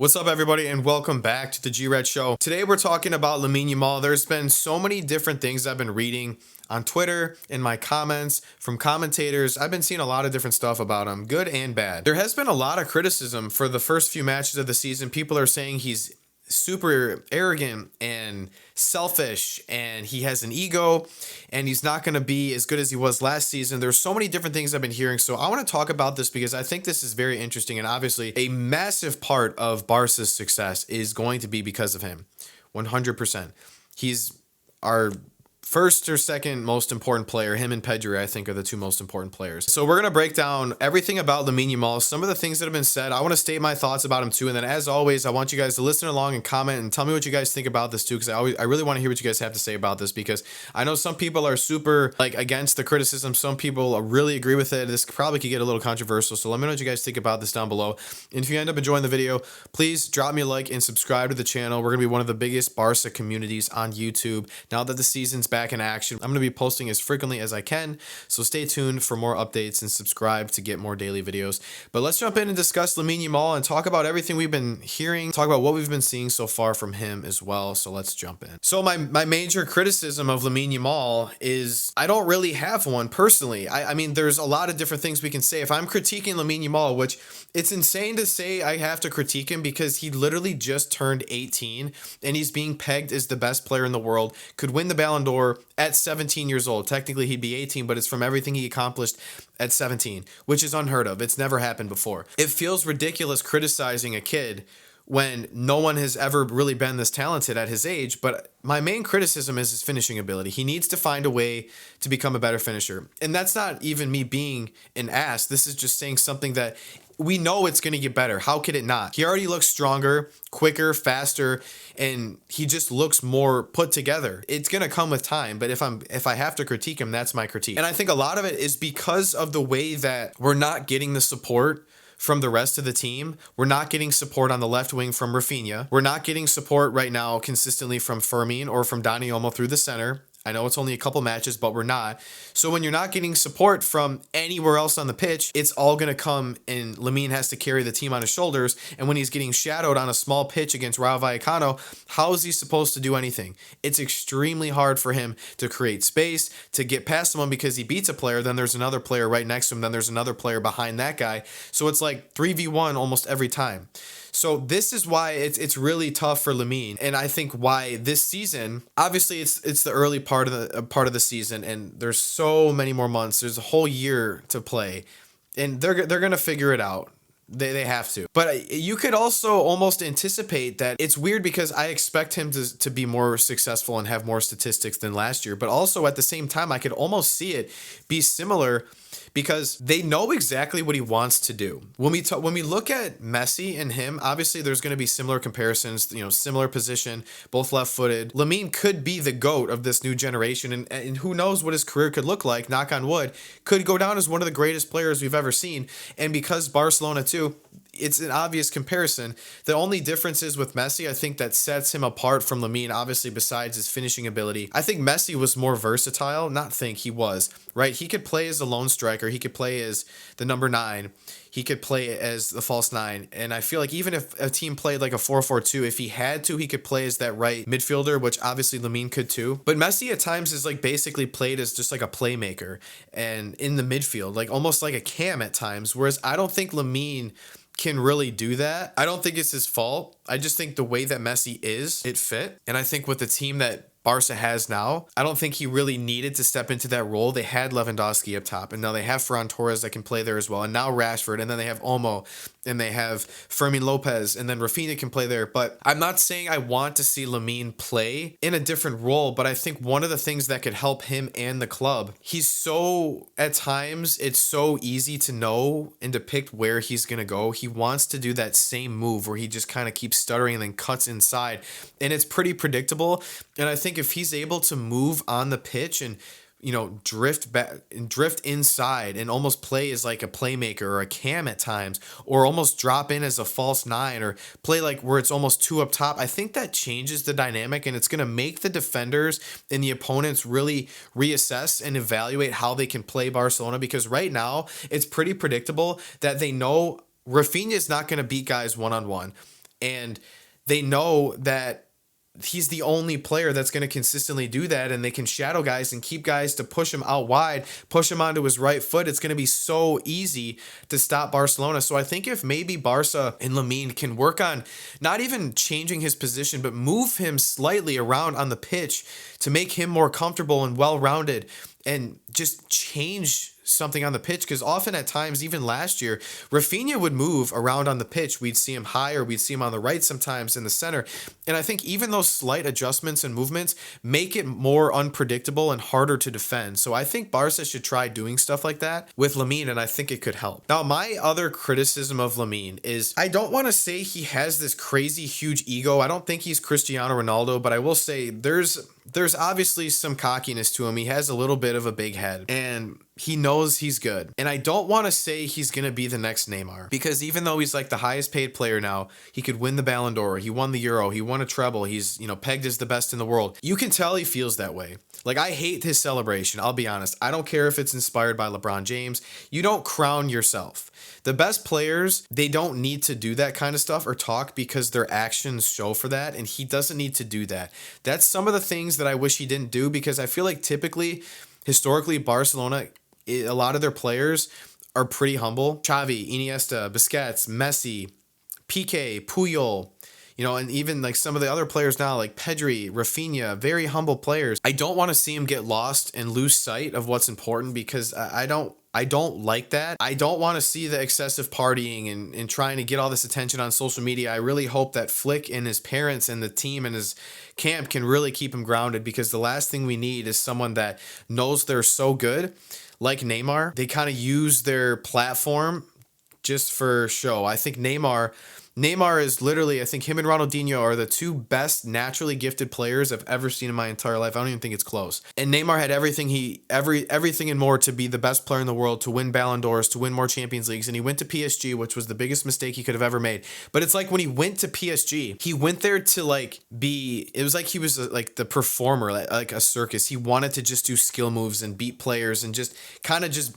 What's up, everybody, and welcome back to the GRETT show. Today we're talking about Lamine Yamal. There's been so many different things I've been reading on Twitter, in my comments, from commentators. I've been seeing a lot of different stuff about him, good and bad. There has been a lot of criticism for the first few matches of the season. People are saying he's super arrogant and selfish and he has an ego and he's not going to be as good as he was last season. There's so many different things I've been hearing, so I want to talk about this because I think this is very interesting, and obviously a massive part of Barca's success is going to be because of him. 100%. He's our first or second most important player. Him and Pedri, I think, are the two most important players. So we're going to break down everything about Lamine Yamal, some of the things that have been said. I want to state my thoughts about him too. And then as always, I want you guys to listen along and comment and tell me what you guys think about this too. Because I really want to hear what you guys have to say about this, because I know some people are super against the criticism. Some people really agree with it. This probably could get a little controversial. So let me know what you guys think about this down below. And if you end up enjoying the video, please drop me a like and subscribe to the channel. We're going to be one of the biggest Barca communities on YouTube now that the season's back in action. I'm going to be posting as frequently as I can, so stay tuned for more updates and subscribe to get more daily videos. But let's jump in and discuss Lamine Yamal and talk about everything we've been hearing, talk about what we've been seeing so far from him as well. So let's jump in. So my major criticism of Lamine Yamal is I don't really have one personally. I mean, there's a lot of different things we can say. If I'm critiquing Lamine Yamal, which it's insane to say I have to critique him because he literally just turned 18 and he's being pegged as the best player in the world, could win the Ballon d'Or at 17 years old. Technically he'd be 18, but it's from everything he accomplished at 17, which is unheard of. It's never happened before. It feels ridiculous criticizing a kid when no one has ever really been this talented at his age. But my main criticism is his finishing ability. He needs to find a way to become a better finisher. And that's not even me being an ass. This is just saying something that we know it's going to get better. How could it not? He already looks stronger, quicker, faster, and he just looks more put together. It's going to come with time, but if I have to critique him, that's my critique. And I think a lot of it is because of the way that we're not getting the support from the rest of the team. We're not getting support on the left wing from Rafinha. We're not getting support right now consistently from Fermin or from Dani Olmo through the center. I know it's only a couple matches, but we're not. So when you're not getting support from anywhere else on the pitch, it's all going to come, and Lamine has to carry the team on his shoulders. And when he's getting shadowed on a small pitch against Rayo Vallecano, how is he supposed to do anything? It's extremely hard for him to create space, to get past someone, because he beats a player, then there's another player right next to him, then there's another player behind that guy. So it's like 3v1 almost every time. So this is why it's really tough for Lamine, and I think why this season, obviously it's the early part of the season, and there's so many more months. There's a whole year to play, and they're gonna figure it out. They have to. But you could also almost anticipate that it's weird because I expect him to be more successful and have more statistics than last year. But also at the same time, I could almost see it be similar because they know exactly what he wants to do. When we look at Messi and him, obviously there's going to be similar comparisons, similar position, both left-footed. Lamine could be the GOAT of this new generation, and who knows what his career could look like, knock on wood, could go down as one of the greatest players we've ever seen. And because Barcelona too, it's an obvious comparison. The only difference is with Messi, I think that sets him apart from Lamine, obviously besides his finishing ability. I think Messi was more versatile, he was, right? He could play as a lone striker. He could play as the number 9. He could play as the false 9. And I feel like even if a team played like a 4-4-2, if he had to, he could play as that right midfielder, which obviously Lamine could too. But Messi at times is basically played as just like a playmaker and in the midfield, almost like a cam at times. Whereas I don't think Lamine can really do that. I don't think it's his fault. I just think the way that Messi is, it fit. And I think with the team that Barca has now, I don't think he really needed to step into that role. They had Lewandowski up top, and now they have Ferran Torres that can play there as well, and now Rashford, and then they have Olmo, and they have Fermin Lopez, and then Rafinha can play there. But I'm not saying I want to see Lamine play in a different role, but I think one of the things that could help him and the club, at times, it's so easy to know and depict where he's going to go. He wants to do that same move where he just kind of keeps stuttering and then cuts inside, and it's pretty predictable. And I think if he's able to move on the pitch and drift back and drift inside and almost play as like a playmaker or a cam at times, or almost drop in as a false 9 or play where it's almost 2 up top, I think that changes the dynamic, and it's going to make the defenders and the opponents really reassess and evaluate how they can play Barcelona, because right now it's pretty predictable that they know Rafinha is not going to beat guys one-on-one. And they know that he's the only player that's going to consistently do that, and they can shadow guys and keep guys to push him out wide, push him onto his right foot. It's going to be so easy to stop Barcelona. So I think if maybe Barca and Lamine can work on not even changing his position, but move him slightly around on the pitch to make him more comfortable and well-rounded, and just change something on the pitch, because often at times, even last year, Rafinha would move around on the pitch. We'd see him high, or we'd see him on the right, sometimes in the center. And I think even those slight adjustments and movements make it more unpredictable and harder to defend. So I think Barca should try doing stuff like that with Lamine, and I think it could help. Now, my other criticism of Lamine is, I don't want to say he has this crazy huge ego. I don't think he's Cristiano Ronaldo, but I will say there's obviously some cockiness to him. He has a little bit of a big head, and he knows he's good. And I don't want to say he's going to be the next Neymar, because even though he's like the highest paid player now, he could win the Ballon d'Or, he won the Euro, he won a treble, he's, pegged as the best in the world. You can tell he feels that way. Like, I hate his celebration. I'll be honest. I don't care if it's inspired by LeBron James. You don't crown yourself. The best players, they don't need to do that kind of stuff or talk, because their actions show for that, and he doesn't need to do that. That's some of the things that I wish he didn't do, because I feel like typically, historically, Barcelona, a lot of their players are pretty humble. Xavi, Iniesta, Busquets, Messi, Piqué, Puyol, and even like some of the other players now, like Pedri, Rafinha, very humble players. I don't want to see him get lost and lose sight of what's important, because I don't like that. I don't want to see the excessive partying and trying to get all this attention on social media. I really hope that Flick and his parents and the team and his camp can really keep him grounded, because the last thing we need is someone that knows they're so good, like Neymar. They kind of use their platform just for show. I think Neymar is literally, I think him and Ronaldinho are the two best naturally gifted players I've ever seen in my entire life. I don't even think it's close. And Neymar had everything and more to be the best player in the world, to win Ballon d'Ors, to win more Champions Leagues. And he went to PSG, which was the biggest mistake he could have ever made. But it's like, when he went to PSG, he went there to it was like he was like the performer, like a circus. He wanted to just do skill moves and beat players and just kind of just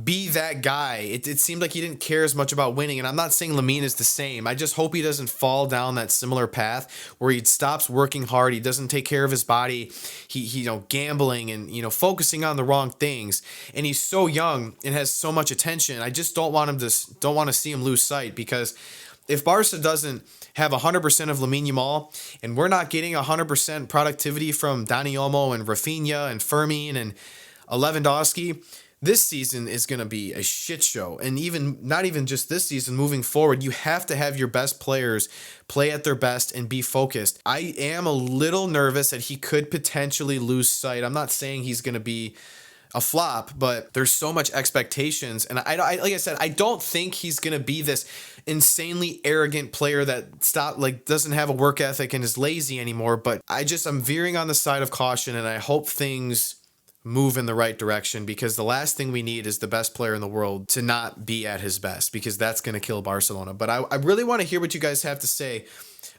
be that guy. It seemed like he didn't care as much about winning, and I'm not saying Lamine is the same. I just hope he doesn't fall down that similar path where he stops working hard, he doesn't take care of his body, he gambling and focusing on the wrong things, and he's so young and has so much attention. I just don't want to see him lose sight, because if Barca doesn't have 100% of Lamine Yamal, and we're not getting 100% productivity from Dani Olmo and Rafinha and Fermin and Lewandowski, this season is going to be a shit show. And not even just this season, moving forward, you have to have your best players play at their best and be focused. I am a little nervous that he could potentially lose sight. I'm not saying he's going to be a flop, but there's so much expectations. And I like I said, I don't think he's going to be this insanely arrogant player that doesn't have a work ethic and is lazy anymore. But I'm veering on the side of caution, and I hope things move in the right direction, because the last thing we need is the best player in the world to not be at his best, because that's going to kill Barcelona. But I really want to hear what you guys have to say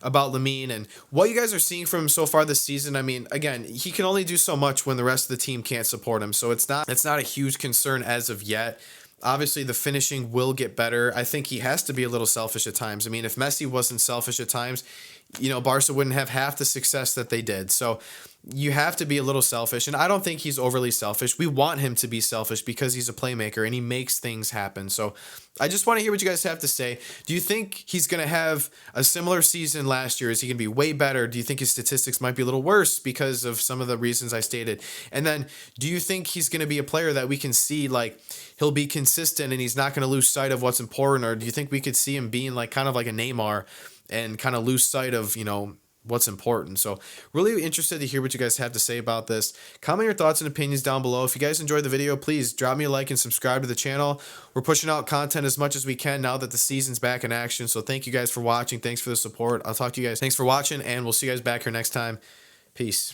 about Lamine and what you guys are seeing from him so far this season. I mean, again, he can only do so much when the rest of the team can't support him, so it's not a huge concern as of yet. Obviously, the finishing will get better. I think he has to be a little selfish at times. I mean, if Messi wasn't selfish at times, Barca wouldn't have half the success that they did. So you have to be a little selfish, and I don't think he's overly selfish. We want him to be selfish because he's a playmaker and he makes things happen. So I just want to hear what you guys have to say. Do you think he's going to have a similar season last year? Is he going to be way better? Do you think his statistics might be a little worse because of some of the reasons I stated? And then, do you think he's going to be a player that we can see, like, he'll be consistent and he's not going to lose sight of what's important? Or do you think we could see him being kind of like a Neymar and kind of lose sight of, what's important? So really interested to hear what you guys have to say about this. Comment your thoughts and opinions down below. If you guys enjoyed the video, please drop me a like and subscribe to the channel. We're pushing out content as much as we can now that the season's back in action. So thank you guys for watching. Thanks for the support. I'll talk to you guys. Thanks for watching, and we'll see you guys back here next time. Peace.